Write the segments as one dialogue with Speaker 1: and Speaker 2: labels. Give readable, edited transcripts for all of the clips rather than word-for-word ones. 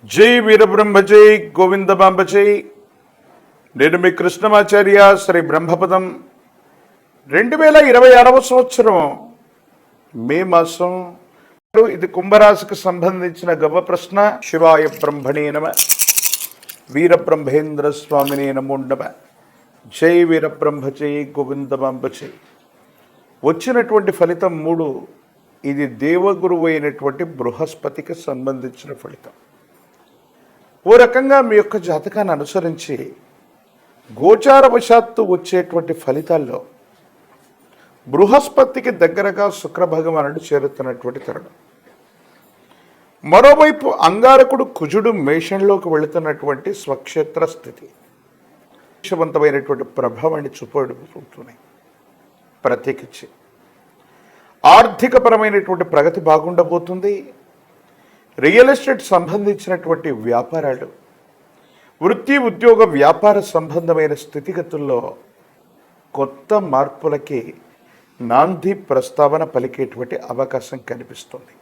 Speaker 1: జై వీరబ్రహ్మ జై గోవిందమాంబ జై. నేను మీ కృష్ణమాచార్య. శ్రీ బ్రహ్మపదం 2026వ సంవత్సరం మే మాసం. ఇది కుంభరాశికి సంబంధించిన గవ్వ ప్రశ్న. శివాయ బ్రహ్మణే నమ. వీరబ్రహ్మేంద్ర స్వామినే నమో నమ. జై వీరబ్రహ్మ జై గోవిందమాంబ జై. వచ్చినటువంటి ఫలితం 3. ఇది దేవగురువు అయినటువంటి బృహస్పతికి సంబంధించిన ఫలితం. ఓ రకంగా మీ యొక్క జాతకాన్ని అనుసరించి గోచారవశాత్తు వచ్చేటువంటి ఫలితాల్లో బృహస్పతికి దగ్గరగా శుక్రభగవానుడు చేరుతున్నటువంటి తరుణం. మరోవైపు అంగారకుడు కుజుడు మేషంలోకి వెళుతున్నటువంటి స్వక్షేత్ర స్థితి విషవంతమైనటువంటి ప్రభావాన్ని చూపుతున్నాయి. ప్రత్యేకించి ఆర్థికపరమైనటువంటి ప్రగతి బాగుండబోతుంది. రియల్ ఎస్టేట్ సంబంధించినటువంటి వ్యాపారాలు, వృత్తి ఉద్యోగ వ్యాపార సంబంధమైన స్థితిగతుల్లో కొత్త మార్పులకి నాంది ప్రస్తావన పలికేటువంటి అవకాశం కనిపిస్తుంది.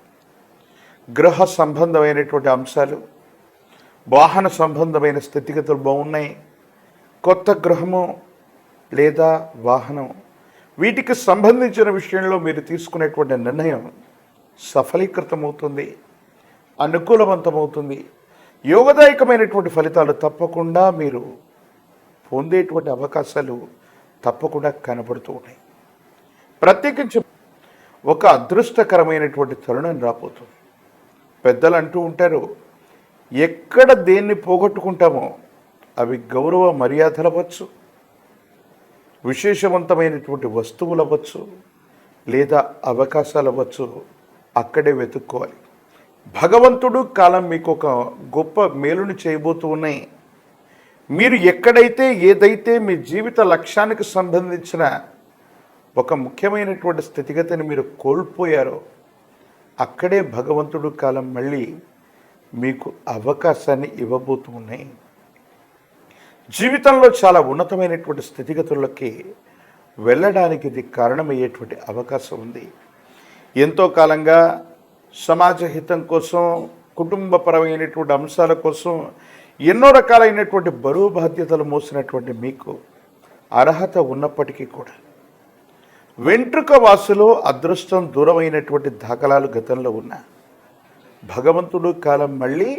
Speaker 1: గృహ సంబంధమైనటువంటి అంశాలు, వాహన సంబంధమైన స్థితిగతులు బాగున్నాయి. కొత్త గృహము లేదా వాహనం, వీటికి సంబంధించిన విషయంలో మీరు తీసుకునేటువంటి నిర్ణయం సఫలీకృతమవుతుంది, అనుకూలవంతమవుతుంది. యోగదాయకమైనటువంటి ఫలితాలు తప్పకుండా మీరు పొందేటువంటి అవకాశాలు తప్పకుండా కనబడుతూ ఉన్నాయి. ప్రత్యేకించి ఒక అదృష్టకరమైనటువంటి తరుణం రాబోతుంది. పెద్దలు అంటూ ఉంటారు, ఎక్కడ దేన్ని పోగొట్టుకుంటామో అవి గౌరవ మర్యాదలు అవ్వచ్చు, విశేషవంతమైనటువంటి వస్తువులు అవ్వచ్చు, లేదా అవకాశాలు అవ్వచ్చు, అక్కడే వెతుక్కోవాలి. భగవంతుడు కాలం మీకు ఒక గొప్ప మేలుని చేయబోతూ ఉన్నాయి. మీరు ఎక్కడైతే ఏదైతే మీ జీవిత లక్ష్యానికి సంబంధించిన ఒక ముఖ్యమైనటువంటి స్థితిగతిని మీరు కోల్పోయారో అక్కడే భగవంతుడు కాలం మళ్ళీ మీకు అవకాశాన్ని ఇవ్వబోతూ ఉన్నాయి. జీవితంలో చాలా ఉన్నతమైనటువంటి స్థితిగతుల్లోకి వెళ్ళడానికి ఇది కారణమయ్యేటువంటి అవకాశం ఉంది. ఎంతో కాలంగా సమాజ హితం కోసం, కుటుంబపరమైనటువంటి అంశాల కోసం ఎన్నో రకాలైనటువంటి బరువు బాధ్యతలు మోసినటువంటి మీకు అర్హత ఉన్నప్పటికీ కూడా వెంట్రుక వాసులో అదృష్టం దూరమైనటువంటి దాఖలాలు గతంలో ఉన్న భగవంతుడు కాలం మళ్ళీ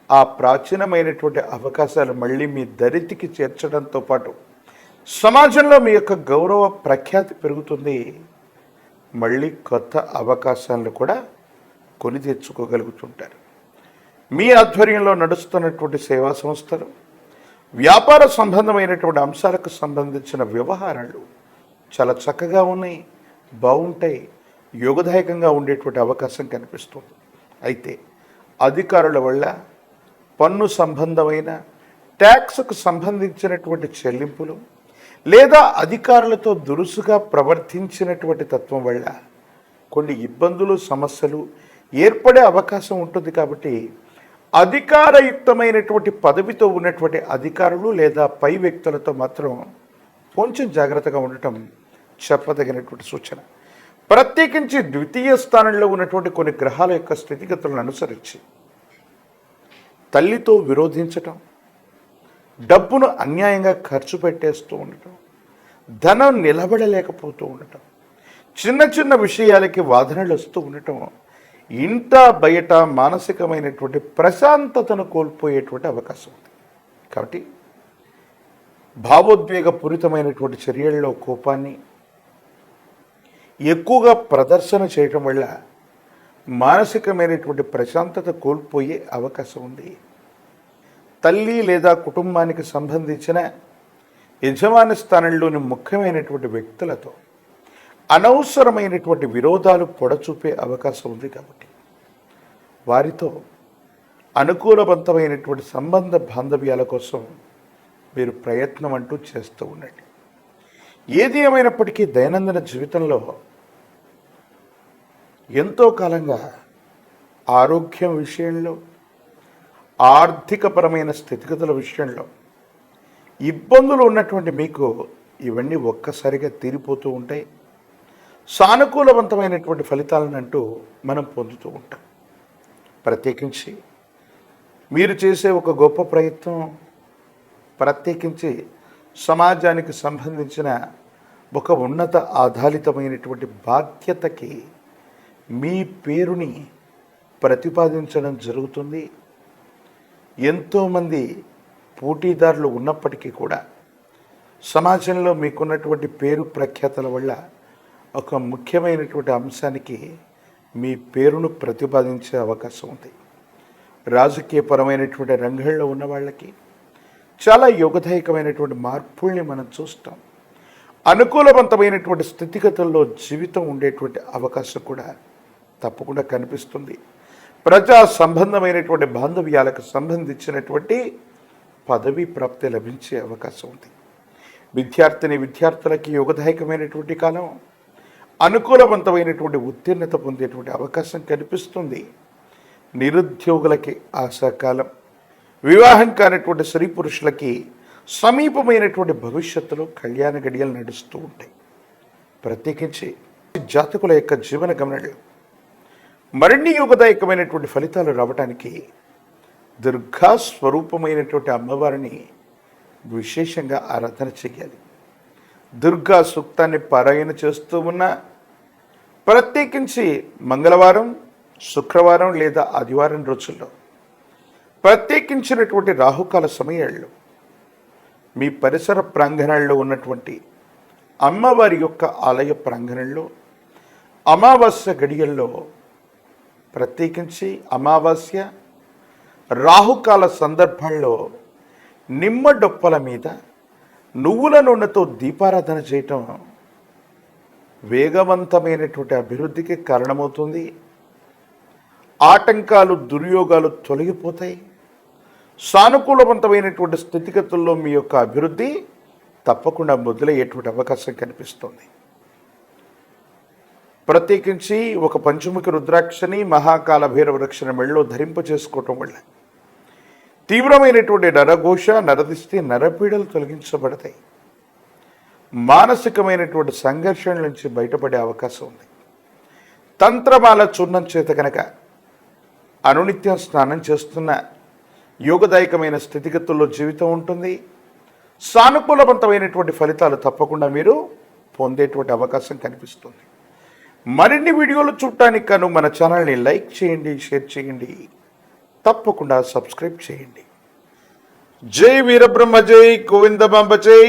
Speaker 1: ఆ ప్రాచీనమైనటువంటి అవకాశాలు మళ్ళీ మీ దరితికి చేర్చడంతో పాటు సమాజంలో మీ యొక్క గౌరవ ప్రఖ్యాతి పెరుగుతుంది. మళ్ళీ కొత్త అవకాశాలను కూడా కొని తెచ్చుకోగలుగుతుంటారు. మీ ఆధ్వర్యంలో నడుస్తున్నటువంటి సేవా సంస్థలు, వ్యాపార సంబంధమైనటువంటి అంశాలకు సంబంధించిన వ్యవహారాలు చాలా చక్కగా ఉన్నాయి, బాగుంటాయి, యోగదాయకంగా ఉండేటువంటి అవకాశం కనిపిస్తుంది. అయితే అధికారుల వల్ల పన్ను సంబంధమైన ట్యాక్స్కు సంబంధించినటువంటి చెల్లింపులు లేదా అధికారులతో దురుసుగా ప్రవర్తించినటువంటి తత్వం వల్ల కొన్ని ఇబ్బందులు, సమస్యలు ఏర్పడే అవకాశం ఉంటుంది. కాబట్టి అధికారయుక్తమైనటువంటి పదవితో ఉన్నటువంటి అధికారులు లేదా పై వ్యక్తులతో మాత్రం కొంచెం జాగ్రత్తగా ఉండటం చెప్పదగినటువంటి సూచన. ప్రత్యేకించి ద్వితీయ స్థానంలో ఉన్నటువంటి కొన్ని గ్రహాల యొక్క స్థితిగతులను అనుసరించి తల్లితో విరోధించటం, డబ్బును అన్యాయంగా ఖర్చు పెట్టేస్తూ ఉండటం, ధనం నిలబడలేకపోతూ ఉండటం, చిన్న చిన్న విషయాలకి వాదనలు వస్తూ ఉండటం, ఇంట బయట మానసికమైనటువంటి ప్రశాంతతను కోల్పోయేటువంటి అవకాశం ఉంది. కాబట్టి భావోద్వేగపూరితమైనటువంటి చర్యల్లో కోపాన్ని ఎక్కువగా ప్రదర్శన చేయటం వల్ల మానసికమైనటువంటి ప్రశాంతత కోల్పోయే అవకాశం ఉంది. తల్లి లేదా కుటుంబానికి సంబంధించిన యజమాని స్థానంలోని ముఖ్యమైనటువంటి వ్యక్తులతో అనవసరమైనటువంటి విరోధాలు పొడచూపే అవకాశం ఉంది. కాబట్టి వారితో అనుకూలవంతమైనటువంటి సంబంధ బాంధవ్యాల కోసం మీరు ప్రయత్నం అంటూ చేస్తూ ఉండండి. ఏది ఏమైనప్పటికీ దైనందిన జీవితంలో ఎంతో కాలంగా ఆరోగ్యం విషయంలో, ఆర్థికపరమైన స్థితిగతుల విషయంలో ఇబ్బందులు ఉన్నటువంటి మీకు ఇవన్నీ ఒక్కసారిగా తీరిపోతూ ఉంటాయి. సానుకూలవంతమైనటువంటి ఫలితాలను అంటూ మనం పొందుతూ ఉంటాం. ప్రత్యేకించి మీరు చేసే ఒక గొప్ప ప్రయత్నం, ప్రత్యేకించి సమాజానికి సంబంధించిన ఒక ఉన్నత ఆధారితమైనటువంటి బాధ్యతకి మీ పేరుని ప్రతిపాదించడం జరుగుతుంది. ఎంతోమంది పోటీదారులు ఉన్నప్పటికీ కూడా సమాజంలో మీకున్నటువంటి పేరు ప్రఖ్యాతల వల్ల ఒక ముఖ్యమైనటువంటి అంశానికి మీ పేరును ప్రతిపాదించే అవకాశం ఉంది. రాజకీయపరమైనటువంటి రంగంలో ఉన్న వాళ్ళకి చాలా యోగదాయకమైనటువంటి మార్పుల్ని మనం చూస్తాం. అనుకూలవంతమైనటువంటి స్థితిగతుల్లో జీవితం ఉండేటువంటి అవకాశం కూడా తప్పకుండా కనిపిస్తుంది. ప్రజా సంబంధమైనటువంటి బాంధవ్యాలకు సంబంధించినటువంటి పదవీ ప్రాప్తి లభించే అవకాశం ఉంది. విద్యార్థులకి యోగదాయకమైనటువంటి కాలం, అనుకూలవంతమైనటువంటి ఉత్తీర్ణత పొందేటువంటి అవకాశం కనిపిస్తుంది. నిరుద్యోగులకి ఆశాకాలం, వివాహం కానటువంటి స్త్రీ పురుషులకి సమీపమైనటువంటి భవిష్యత్తులో కళ్యాణ గడియలు నడుస్తూ ఉంటాయి. ప్రత్యేకించి జాతకుల యొక్క జీవన గమనంలో మరిన్ని యోగదాయకమైనటువంటి ఫలితాలు రావడానికి దుర్గా స్వరూపమైనటువంటి అమ్మవారిని విశేషంగా ఆరాధన చేయాలి. దుర్గా సూక్తాన్ని పారాయణ చేస్తూ ఉన్న, ప్రత్యేకించి మంగళవారం, శుక్రవారం లేదా ఆదివారం రోజుల్లో ప్రత్యేకించినటువంటి రాహుకాల సమయాల్లో మీ పరిసర ప్రాంగణాల్లో ఉన్నటువంటి అమ్మవారి యొక్క ఆలయ ప్రాంగణంలో అమావాస్య గడియల్లో, ప్రత్యేకించి అమావాస్య రాహుకాల సందర్భాల్లో నిమ్మ డొప్పల మీద నువ్వుల నూనెతో దీపారాధన చేయటం వేగవంతమైనటువంటి అభివృద్ధికి కారణమవుతుంది. ఆటంకాలు, దుర్యోగాలు తొలగిపోతాయి. సానుకూలవంతమైనటువంటి స్థితిగతుల్లో మీ యొక్క అభివృద్ధి తప్పకుండా మొదలయ్యేటువంటి అవకాశం కనిపిస్తుంది. ప్రత్యేకించి ఒక పంచముఖి రుద్రాక్షని, మహాకాల భైరవ వృక్షని మెళ్ళలో ధరింప చేసుకోవటం వల్ల తీవ్రమైనటువంటి నరఘోష, నరదిష్టి, నరపీడలు తొలగించబడతాయి. మానసికమైనటువంటి సంఘర్షణ నుంచి బయటపడే అవకాశం ఉంది. తంత్రమాల చూర్ణం చేత కనుక అనునిత్యం స్నానం చేస్తున్న యోగదాయకమైన స్థితిగతుల్లో జీవితం ఉంటుంది. సానుకూలవంతమైనటువంటి ఫలితాలు తప్పకుండా మీరు పొందేటువంటి అవకాశం కనిపిస్తుంది. మరిన్ని వీడియోలు చూడటానికి గాను మన ఛానల్ని లైక్ చేయండి, షేర్ చేయండి, తప్పకుండా సబ్స్క్రైబ్ చేయండి. జై వీరబ్రహ్మ, జై గోవిందమాంబ జై.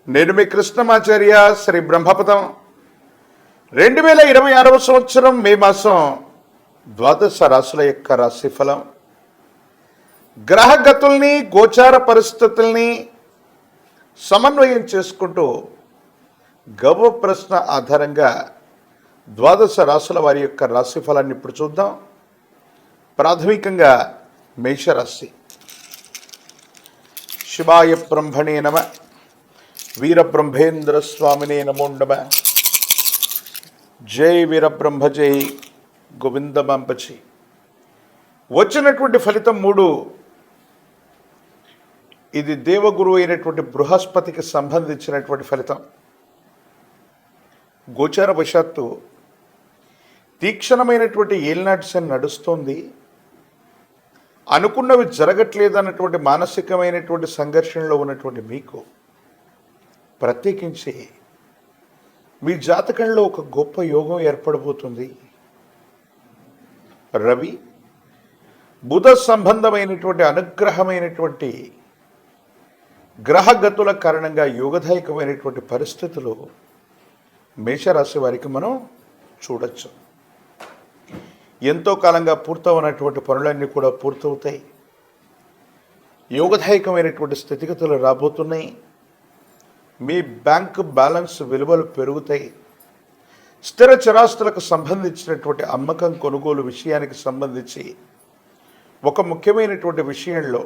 Speaker 1: నేను మీ కృష్ణమాచార్య, శ్రీ బ్రహ్మపదం. 2026వ సంవత్సరం మే మాసం ద్వాదశ రాశుల యొక్క రాశిఫలం, గ్రహగతుల్ని, గోచార పరిస్థితుల్ని సమన్వయం చేసుకుంటూ గవ ప్రశ్న ఆధారంగా ద్వాదశ రాశుల వారి యొక్క రాశిఫలాన్ని ఇప్పుడు చూద్దాం. ప్రాథమికంగా మేషరాశి. శివాయ బ్రహ్మణే నమ, వీరబ్రహ్మేంద్ర స్వామినే నమో నమ. జై వీరబ్రహ్మ, జై గోవిందమాంబచి. వచ్చినటువంటి ఫలితం 3. ఇది దేవగురు అయినటువంటి బృహస్పతికి సంబంధించినటువంటి ఫలితం. గోచార వశాత్తు తీక్షణమైనటువంటి ఏలినాటి శని నడుస్తోంది. అనుకున్నవి జరగట్లేదన్నటువంటి మానసికమైనటువంటి సంఘర్షణలో ఉన్నటువంటి మీకు ప్రత్యేకించి మీ జాతకంలో ఒక గొప్ప యోగం ఏర్పడబోతుంది. రవి, బుధ సంబంధమైనటువంటి అనుగ్రహమైనటువంటి గ్రహగతుల కారణంగా యోగదాయకమైనటువంటి పరిస్థితులు మేషరాశి వారికి మనం చూడొచ్చు. ఎంతో కాలంగా పూర్తవున్నటువంటి పనులన్నీ కూడా పూర్తవుతాయి. యోగదాయకమైనటువంటి స్థితిగతులు రాబోతున్నాయి. మీ బ్యాంకు బ్యాలెన్స్ విలువలు పెరుగుతాయి. స్థిర చరాస్తులకు సంబంధించినటువంటి అమ్మకం, కొనుగోలు విషయానికి సంబంధించి ఒక ముఖ్యమైనటువంటి విషయంలో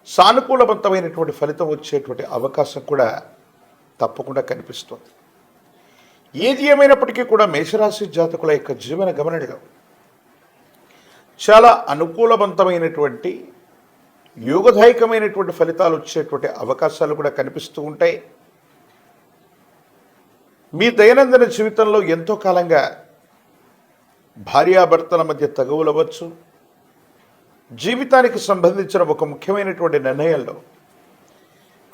Speaker 1: సానుకూలవంతమైనటువంటి ఫలితం వచ్చేటువంటి అవకాశం కూడా తప్పకుండా కనిపిస్తుంది. ఏది ఏమైనప్పటికీ కూడా మేషరాశి జాతకుల యొక్క జీవన గమనంలో చాలా అనుకూలవంతమైనటువంటి యోగదాయకమైనటువంటి ఫలితాలు వచ్చేటువంటి అవకాశాలు కూడా కనిపిస్తూ ఉంటాయి. మీ దైనందిన జీవితంలో ఎంతో కాలంగా భార్యాభర్తల మధ్య తగువులవచ్చు, జీవితానికి సంబంధించిన ఒక ముఖ్యమైనటువంటి నిర్ణయంలో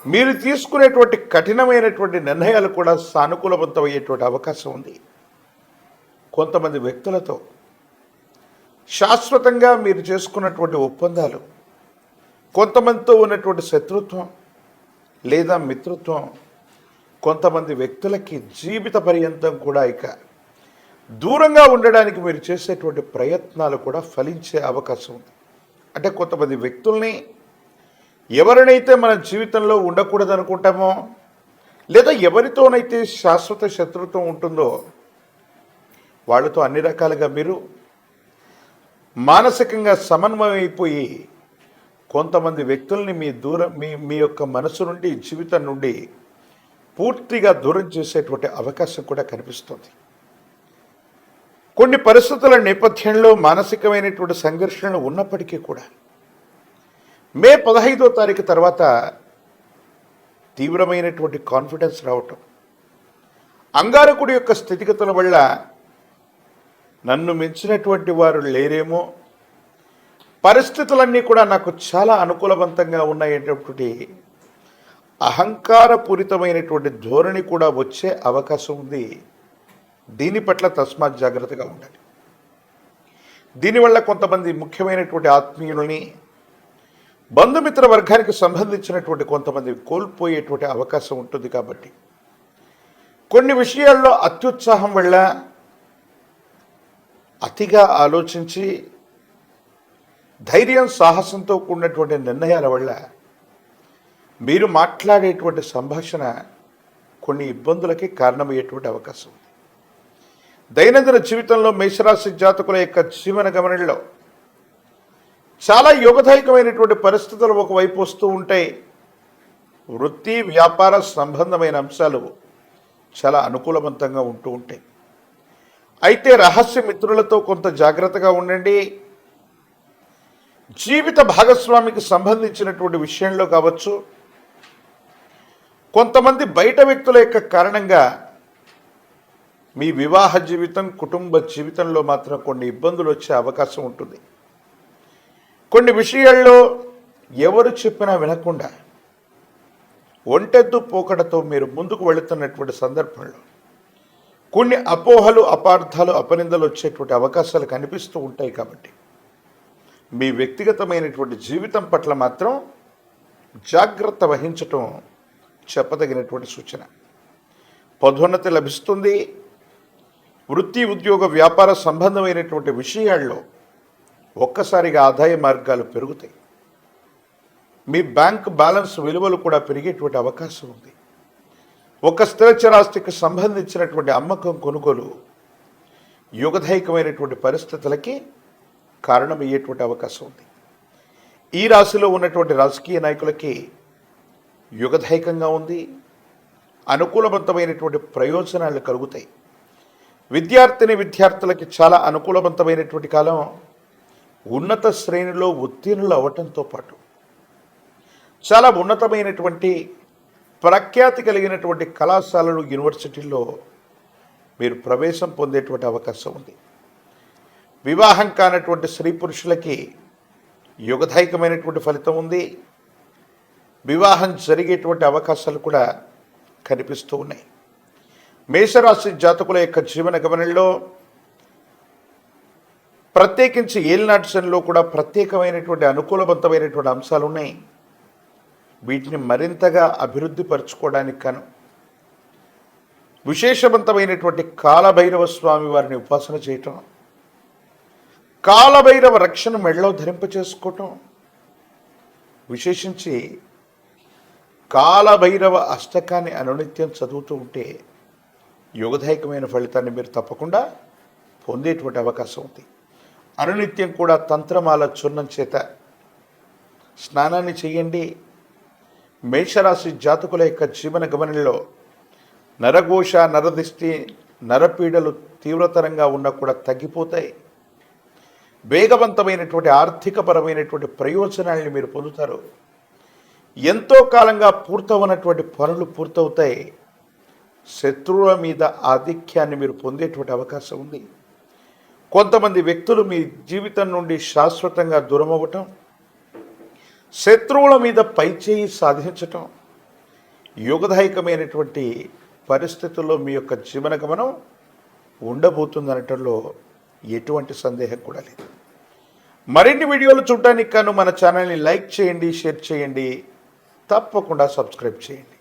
Speaker 1: మీరు తీసుకునేటువంటి కఠినమైనటువంటి నిర్ణయాలు కూడా సానుకూలవంతమయ్యేటువంటి అవకాశం ఉంది. కొంతమంది వ్యక్తులతో శాశ్వతంగా మీరు చేసుకున్నటువంటి ఒప్పందాలు, కొంతమందితో ఉన్నటువంటి శత్రుత్వం లేదా మిత్రత్వం కొంతమంది వ్యక్తులకి జీవిత పర్యంతం కూడా ఇక దూరంగా ఉండడానికి మీరు చేసేటువంటి ప్రయత్నాలు కూడా ఫలించే అవకాశం ఉంది. అంటే కొంతమంది వ్యక్తుల్ని ఎవరినైతే మన జీవితంలో ఉండకూడదు అనుకుంటామో, లేదా ఎవరితోనైతే శాశ్వత శత్రుత్వం ఉంటుందో వాళ్ళతో అన్ని రకాలుగా మీరు మానసికంగా సమన్వయం అయిపోయి కొంతమంది వ్యక్తుల్ని మీ యొక్క మనసు నుండి, జీవితం నుండి పూర్తిగా దూరం చేసేటువంటి అవకాశం కూడా కనిపిస్తుంది. కొన్ని పరిస్థితుల నేపథ్యంలో మానసికమైనటువంటి సంఘర్షణలు ఉన్నప్పటికీ కూడా మే 15వ తారీఖు తర్వాత తీవ్రమైనటువంటి కాన్ఫిడెన్స్ రావటం, అంగారకుడి యొక్క స్థితిగతుల వల్ల నన్ను మించినటువంటి వారు లేరేమో, పరిస్థితులన్నీ కూడా నాకు చాలా అనుకూలవంతంగా ఉన్నాయనేటువంటి అహంకారపూరితమైనటువంటి ధోరణి కూడా వచ్చే అవకాశం ఉంది. దీని పట్ల తస్మాత్ జాగ్రత్తగా ఉండాలి. దీనివల్ల కొంతమంది ముఖ్యమైనటువంటి ఆత్మీయులని, బంధుమిత్ర వర్గానికి సంబంధించినటువంటి కొంతమంది కోల్పోయేటువంటి అవకాశం ఉంటుంది. కాబట్టి కొన్ని విషయాల్లో అత్యుత్సాహం వల్ల, అతిగా ఆలోచించి ధైర్యం సాహసంతో కూడినటువంటి నిర్ణయాల వల్ల మీరు మాట్లాడేటువంటి సంభాషణ కొన్ని ఇబ్బందులకి కారణమయ్యేటువంటి అవకాశం ఉంది. దైనందిన జీవితంలో మేషరాశి జాతకుల యొక్క జీవన గమనంలో చాలా యోగదాయకమైనటువంటి పరిస్థితులు ఒకవైపు వస్తూ ఉంటాయి. వృత్తి వ్యాపార సంబంధమైన అంశాలు చాలా అనుకూలవంతంగా ఉంటూ ఉంటాయి. అయితే రహస్య మిత్రులతో కొంత జాగ్రత్తగా ఉండండి. జీవిత భాగస్వామికి సంబంధించినటువంటి విషయంలో కావచ్చు, కొంతమంది బయట వ్యక్తుల యొక్క కారణంగా మీ వివాహ జీవితం, కుటుంబ జీవితంలో మాత్రం కొన్ని ఇబ్బందులు వచ్చే అవకాశం ఉంటుంది. కొన్ని విషయాల్లో ఎవరు చెప్పినా వినకుండా ఒంటెద్దు పోకడతో మీరు ముందుకు వెళుతున్నటువంటి సందర్భంలో కొన్ని అపోహలు, అపార్థాలు, అపనిందలు వచ్చేటువంటి అవకాశాలు కనిపిస్తూ ఉంటాయి. కాబట్టి మీ వ్యక్తిగతమైనటువంటి జీవితం పట్ల మాత్రం జాగ్రత్త వహించటం చెప్పదగినటువంటి సూచన. పదోన్నతి లభిస్తుంది. వృత్తి ఉద్యోగ వ్యాపార సంబంధమైనటువంటి విషయాల్లో ఒక్కసారిగా ఆదాయ మార్గాలు పెరుగుతాయి. మీ బ్యాంక్ బ్యాలెన్స్ విలువలు కూడా పెరిగేటువంటి అవకాశం ఉంది. ఒక స్థిరచరాస్తికి సంబంధించినటువంటి అమ్మకం, కొనుగోలు యుగదాయకమైనటువంటి పరిస్థితులకి కారణమయ్యేటువంటి అవకాశం ఉంది. ఈ రాశిలో ఉన్నటువంటి రాజకీయ నాయకులకి యుగదాయకంగా ఉంది. అనుకూలవంతమైనటువంటి ప్రయోజనాలు కలుగుతాయి. విద్యార్థులకి చాలా అనుకూలవంతమైనటువంటి కాలం. ఉన్నత శ్రేణిలో ఉత్తీర్ణులు అవ్వటంతో పాటు చాలా ఉన్నతమైనటువంటి ప్రఖ్యాతి కలిగినటువంటి కళాశాలలు, యూనివర్సిటీల్లో మీరు ప్రవేశం పొందేటువంటి అవకాశం ఉంది. వివాహం కానటువంటి స్త్రీ పురుషులకి యుగదాయకమైనటువంటి ఫలితం ఉంది. వివాహం జరిగేటువంటి అవకాశాలు కూడా కనిపిస్తూ ఉన్నాయి. మేషరాశి జాతకుల యొక్క జీవన గమనంలో ప్రత్యేకించి ఏలినాటి శనిలో కూడా ప్రత్యేకమైనటువంటి అనుకూలవంతమైనటువంటి అంశాలు ఉన్నాయి. వీటిని మరింతగా అభివృద్ధి పరచుకోవడానికి కాను విశేషవంతమైనటువంటి కాలభైరవ స్వామి వారిని ఉపాసన చేయటం, కాలభైరవ రక్షణ మెడలో ధరింపచేసుకోవటం, విశేషించి కాలభైరవ అష్టకాన్ని అనునిత్యం చదువుతూ ఉంటే యోగదాయకమైన ఫలితాన్ని మీరు తప్పకుండా పొందేటువంటి అవకాశం ఉంది. అనునిత్యం కూడా తంత్రమాల చూర్ణం చేత స్నానాన్ని చేయండి. మేషరాశి జాతకుల యొక్క జీవన గమనంలో నరఘోష, నరదిష్టి, నరపీడలు తీవ్రతరంగా ఉన్నా కూడా తగ్గిపోతాయి. వేగవంతమైనటువంటి ఆర్థికపరమైనటువంటి ప్రయోజనాలను మీరు పొందుతారు. ఎంతో కాలంగా పూర్తవనటువంటి పనులు పూర్తవుతాయి. శత్రువుల మీద ఆధిక్యాన్ని మీరు పొందేటువంటి అవకాశం ఉంది. కొంతమంది వ్యక్తులు మీ జీవితం నుండి శాశ్వతంగా దూరమవ్వటం, శత్రువుల మీద పైచేయి సాధించటం, యోగదాయకమైనటువంటి పరిస్థితుల్లో మీ యొక్క జీవన గమనం ఉండబోతుందనటంలో ఎటువంటి సందేహం కూడా లేదు. మరిన్ని వీడియోలు చూడడానికి గాను మన ఛానల్ని లైక్ చేయండి, షేర్ చేయండి, తప్పకుండా సబ్స్క్రైబ్ చేయండి.